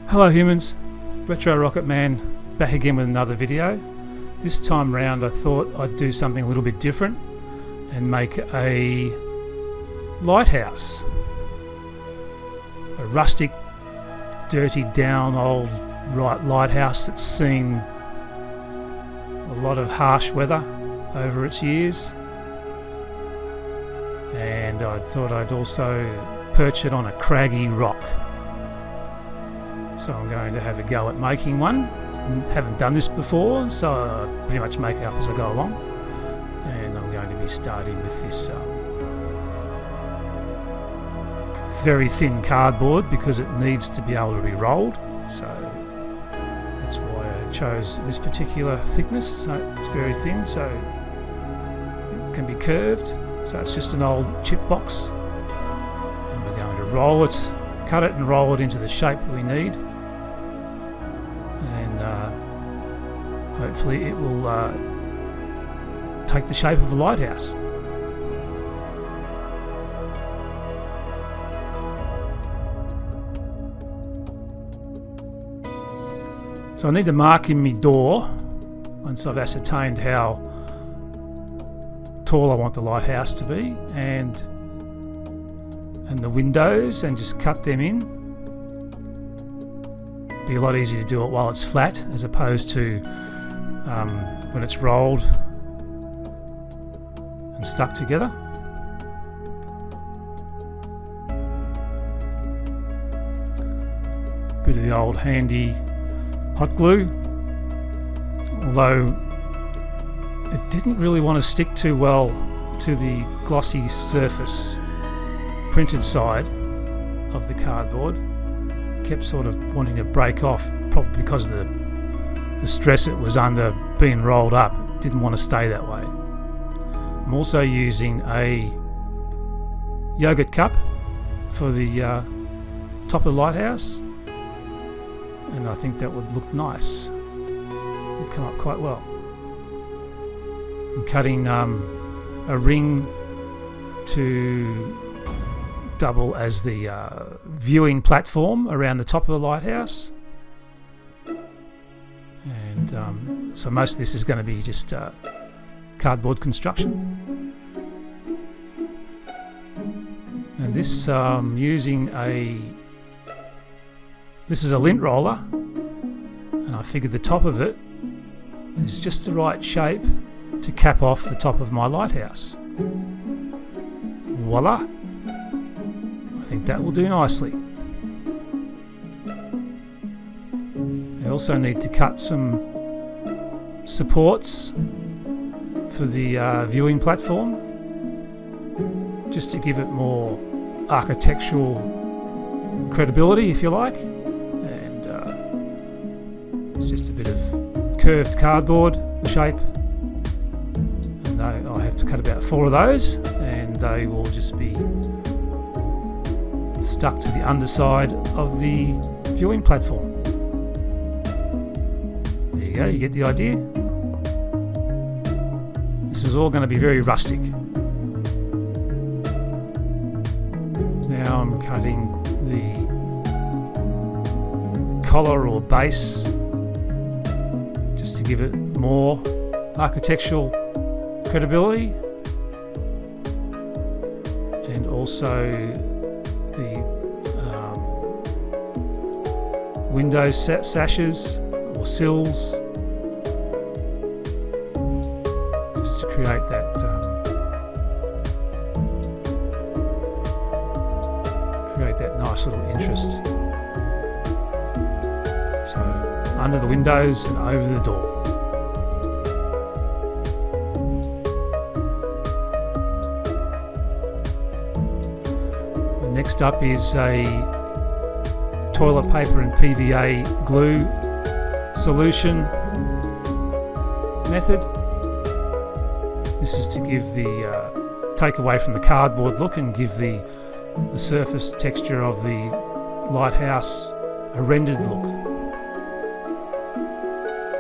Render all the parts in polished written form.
Hello humans, Retro Rocket Man back again with another video. This time round I thought I'd do something a little bit different and make a lighthouse. A rustic, dirty down old lighthouse that's seen a lot of harsh weather over its years. And I thought I'd also perch it on a craggy rock. So I'm going to have a go at making one. I haven't done this before, so I pretty much make it up as I go along. And I'm going to be starting with this very thin cardboard because it needs to be able to be rolled. So that's why I chose this particular thickness. So it's very thin, so it can be curved. So it's just an old chip box. And we're going to roll it, cut it and roll it into the shape that we need. Hopefully it will take the shape of a lighthouse. So I need to mark in my door once I've ascertained how tall I want the lighthouse to be and the windows, and just cut them in. Be a lot easier to do it while it's flat as opposed to when it's rolled and stuck together. Bit of the old handy hot glue, although it didn't really want to stick too well to the glossy surface printed side of the cardboard. Kept sort of wanting to break off, probably because of the stress it was under being rolled up. It didn't want to stay that way. I'm also using a yogurt cup for the top of the lighthouse, and I think that would look nice. It would come up quite well. I'm cutting a ring to double as the viewing platform around the top of the lighthouse, and so most of this is going to be just cardboard construction. And this using this is a lint roller, and I figured the top of it is just the right shape to cap off the top of my lighthouse. Voila! I think that will do nicely. I also need to cut some supports for the viewing platform, just to give it more architectural credibility, if you like. And it's just a bit of curved cardboard shape, and I have to cut about 4 of those, and they will just be stuck to the underside of the viewing platform. There you go, you get the idea. This is all going to be very rustic. Now I'm cutting the collar or base just to give it more architectural credibility, and also the window sashes or sills, just to create that nice little interest. So under the windows and over the door. Next up is a toilet paper and PVA glue solution method. This is to give the take away from the cardboard look and give the surface texture of the lighthouse a rendered look.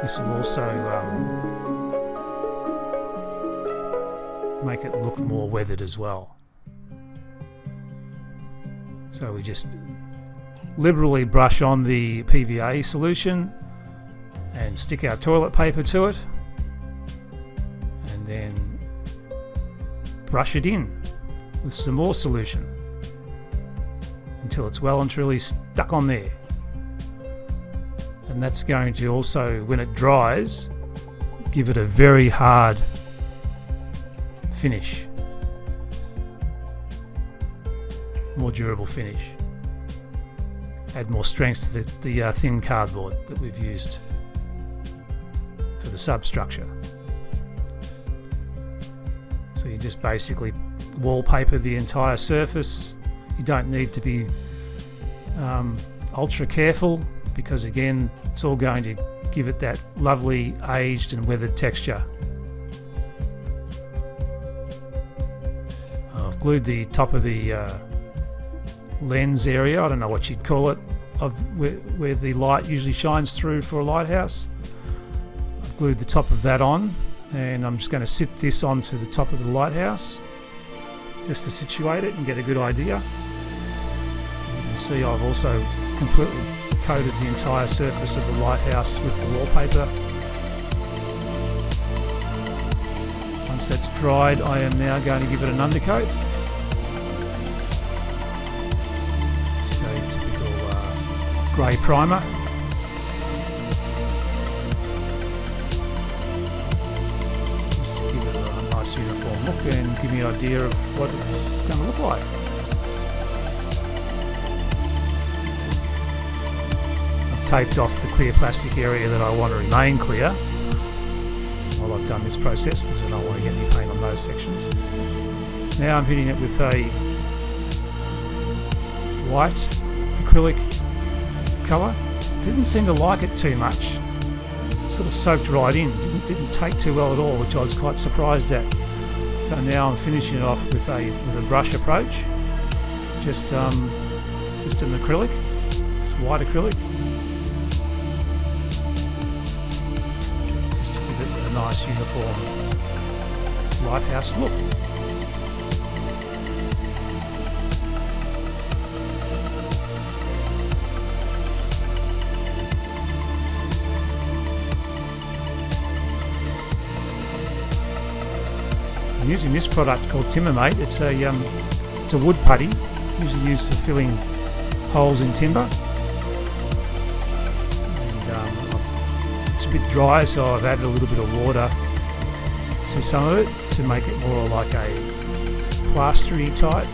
This will also make it look more weathered as well. So we just liberally brush on the PVA solution and stick our toilet paper to it, and then brush it in with some more solution until it's well and truly stuck on there. And that's going to also, when it dries, give it a very hard finish, more durable finish, add more strength to the thin cardboard that we've used for the substructure. So you just basically wallpaper the entire surface. You don't need to be ultra careful, because again, it's all going to give it that lovely aged and weathered texture. I've glued the top of the lens area, I don't know what you'd call it, of where the light usually shines through for a lighthouse. I've glued the top of that on, and I'm just going to sit this onto the top of the lighthouse just to situate it and get a good idea. You can see I've also completely coated the entire surface of the lighthouse with the wallpaper. Once that's dried, I am now going to give it an undercoat. So typical grey primer. Just to give it a nice uniform look and give me an idea of what it's going to look like. Taped off the clear plastic area that I want to remain clear while I've done this process, because I don't want to get any paint on those sections. Now I'm hitting it with a white acrylic colour. Didn't seem to like it too much. Sort of soaked right in. Didn't take too well at all, which I was quite surprised at. So now I'm finishing it off with a brush approach. Just an acrylic. Just white acrylic. Nice uniform lighthouse look. I'm using this product called Timbermate. It's a wood putty, usually used for filling holes in timber. It's a bit dry, so I've added a little bit of water to some of it to make it more like a plastery type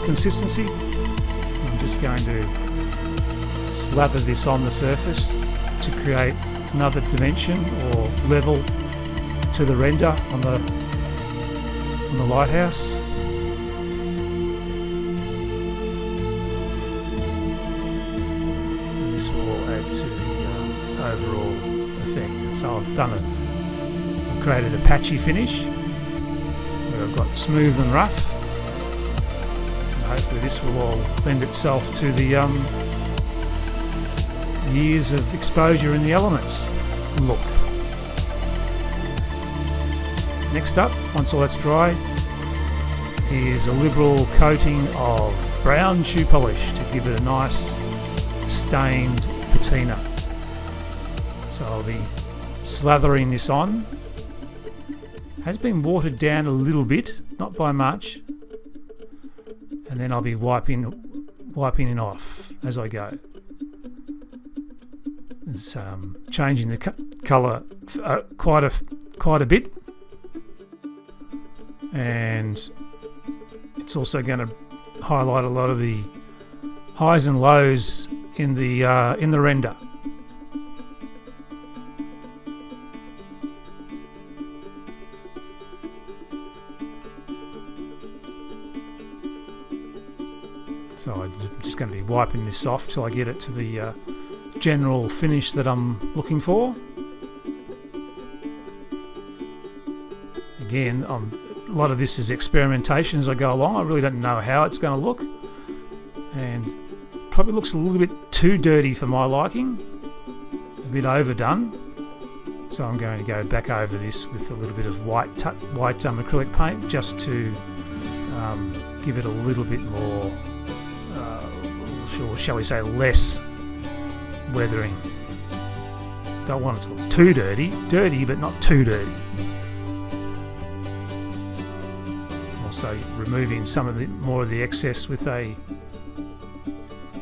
consistency. I'm just going to slather this on the surface to create another dimension or level to the render on the lighthouse. And this will all add to the overall effect. So I've created a patchy finish where I've got smooth and rough, and hopefully this will all lend itself to the years of exposure in the elements look. Next up, once all that's dry, is a liberal coating of brown shoe polish to give it a nice stained patina. So I'll be slathering this on. Has been watered down a little bit, not by much, and then I'll be wiping it off as I go. It's changing the colour quite a bit, and it's also going to highlight a lot of the highs and lows in the render. So I'm just going to be wiping this off till I get it to the general finish that I'm looking for. Again, a lot of this is experimentation as I go along. I really don't know how it's going to look, and probably looks a little bit too dirty for my liking, a bit overdone. So I'm going to go back over this with a little bit of white acrylic paint just to give it a little bit more or shall we say less weathering. Don't want it to look too dirty but not too dirty. Also removing some of the more of the excess with a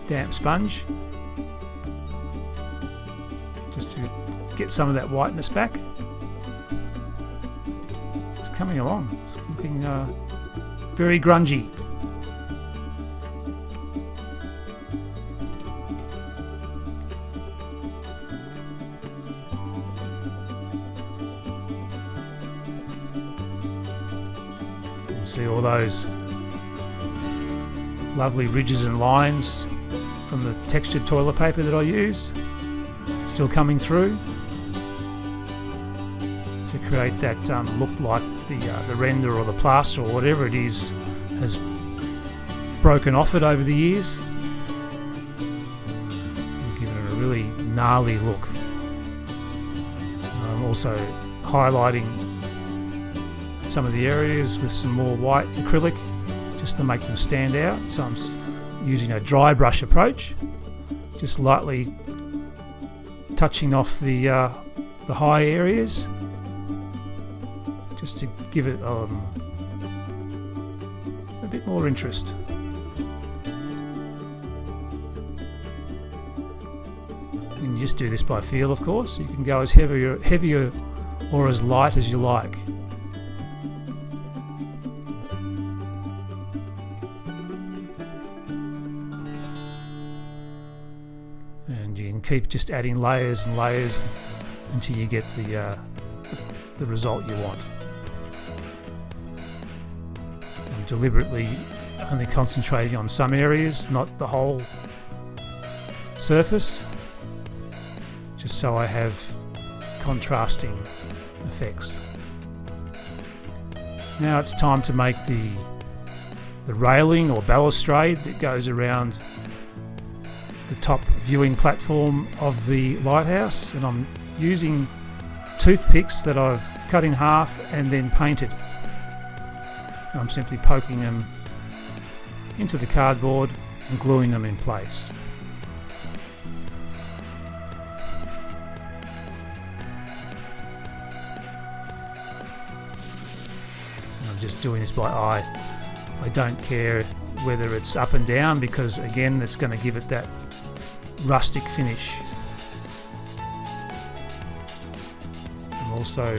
damp sponge, just to get some of that whiteness back. It's coming along. It's looking very grungy. See all those lovely ridges and lines from the textured toilet paper that I used, still coming through to create that look like the render or the plaster or whatever it is has broken off it over the years and given it a really gnarly look. I'm also highlighting some of the areas with some more white acrylic just to make them stand out. So I'm using a dry brush approach, just lightly touching off the high areas just to give it a bit more interest. You can just do this by feel, of course. You can go as heavier or as light as you like. And you can keep just adding layers and layers until you get the result you want. I'm deliberately only concentrating on some areas, not the whole surface, just so I have contrasting effects. Now it's time to make the railing or balustrade that goes around the top viewing platform of the lighthouse, and I'm using toothpicks that I've cut in half and then painted. I'm simply poking them into the cardboard and gluing them in place. And I'm just doing this by eye. I don't care whether it's up and down because again it's going to give it that rustic finish. I'm also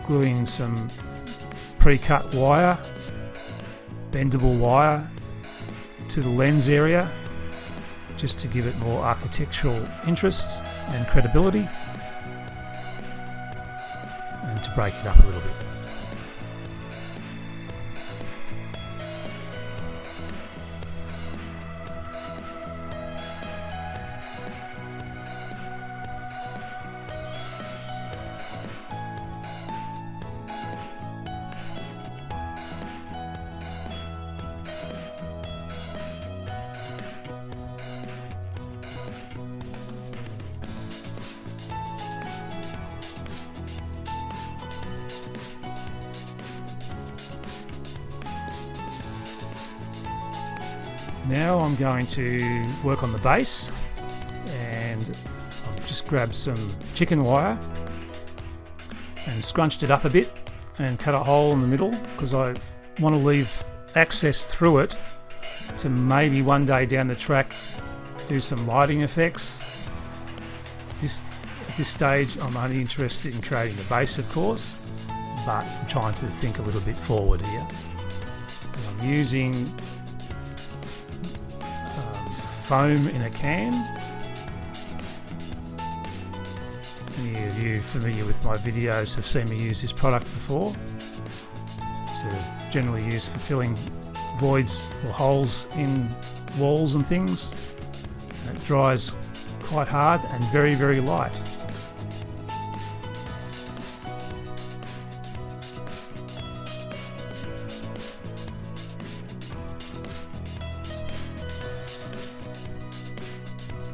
gluing some pre-cut wire, bendable wire, to the lens area just to give it more architectural interest and credibility, and to break it up a little bit. Now I'm going to work on the base, and I've just grabbed some chicken wire and scrunched it up a bit and cut a hole in the middle because I want to leave access through it to maybe one day down the track do some lighting effects. At this stage I'm only interested in creating the base, of course, but I'm trying to think a little bit forward here. And I'm using foam in a can. Any of you familiar with my videos have seen me use this product before. It's generally used for filling voids or holes in walls and things. And it dries quite hard and very, very light.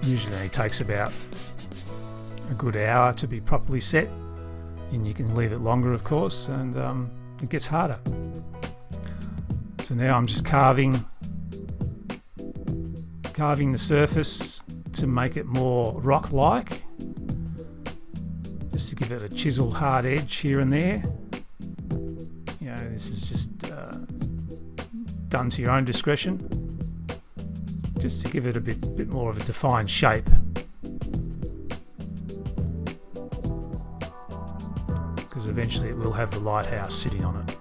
Usually only takes about a good hour to be properly set, and you can leave it longer, of course, and it gets harder. So now I'm just carving carving the surface to make it more rock-like, just to give it a chiseled hard edge here and there. You know, this is just done to your own discretion, just to give it a bit more of a defined shape. Because eventually it will have the lighthouse sitting on it.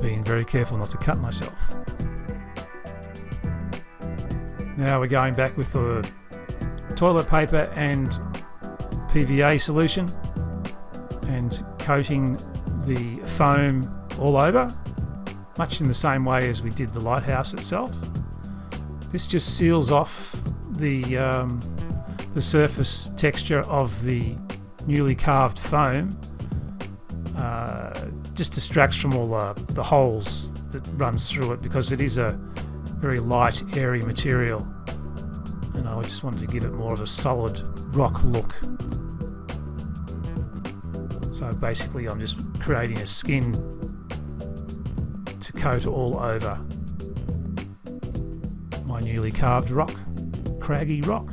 Being very careful not to cut myself. Now we're going back with the toilet paper and PVA solution and coating the foam all over, much in the same way as we did the lighthouse itself. This just seals off the surface texture of the newly carved foam. Just distracts from all the holes that runs through it, because it is a very light, airy material, and I just wanted to give it more of a solid rock look. So basically I'm just creating a skin to coat all over my newly carved rock, Craggy rock.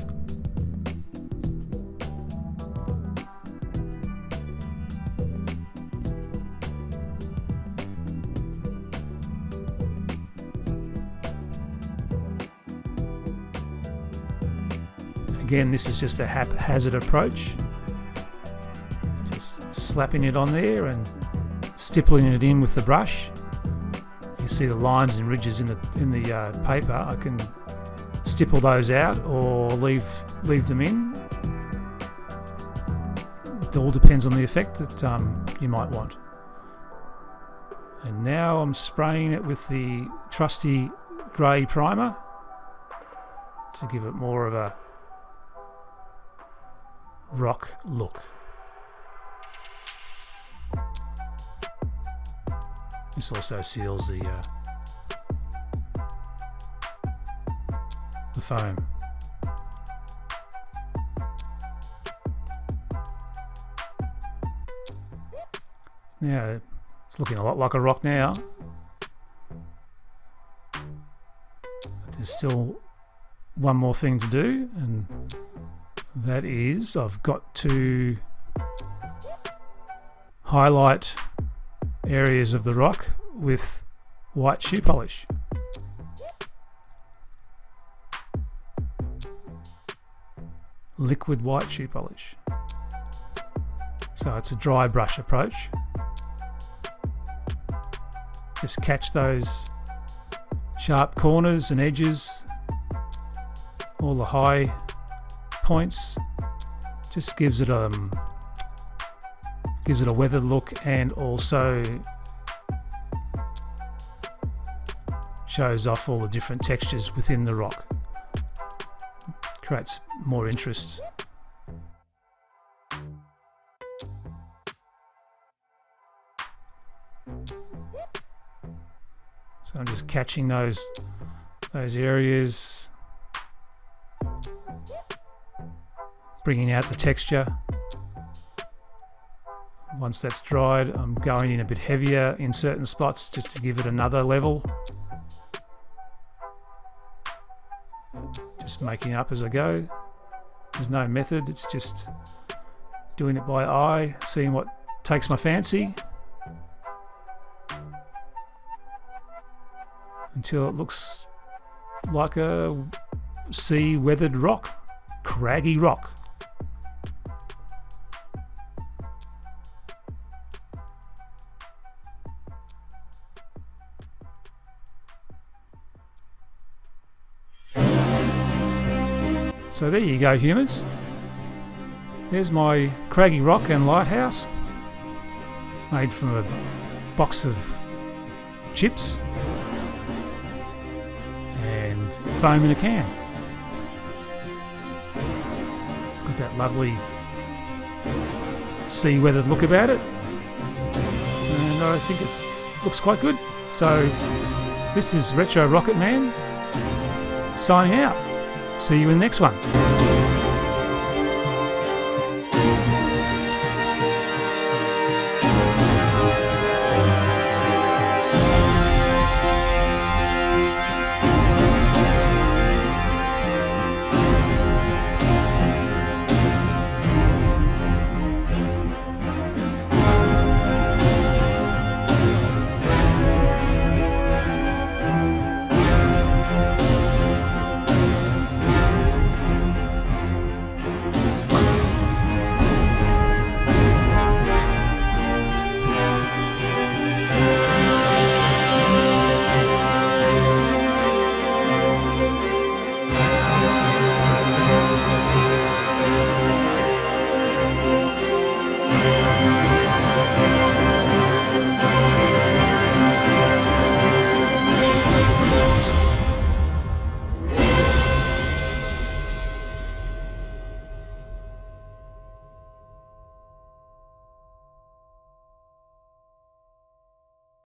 Again, this is just a haphazard approach, just slapping it on there and stippling it in with the brush. You see the lines and ridges in the paper. I can stipple those out or leave them in. It all depends on the effect that you might want. And now I'm spraying it with the trusty grey primer to give it more of a rock look. This also seals the foam. Now it's looking a lot like a rock now. There's still one more thing to do, and that is I've got to highlight areas of the rock with white shoe polish. Liquid white shoe polish. So it's a dry brush approach. Just catch those sharp corners and edges, all the high points. Just gives it a weathered look, and also shows off all the different textures within the rock. Creates more interest. So I'm just catching those areas, bringing out the texture. Once that's dried, I'm going in a bit heavier in certain spots just to give it another level. Just making up as I go. There's no method, it's just doing it by eye, seeing what takes my fancy, until it looks like a sea weathered rock, craggy rock. So there you go, humans. There's my Craggy rock and lighthouse, made from a box of chips and foam in a can. that lovely sea weathered look about it, and I think it looks quite good. So this is Retro Rocket Man signing out. See you in the next one.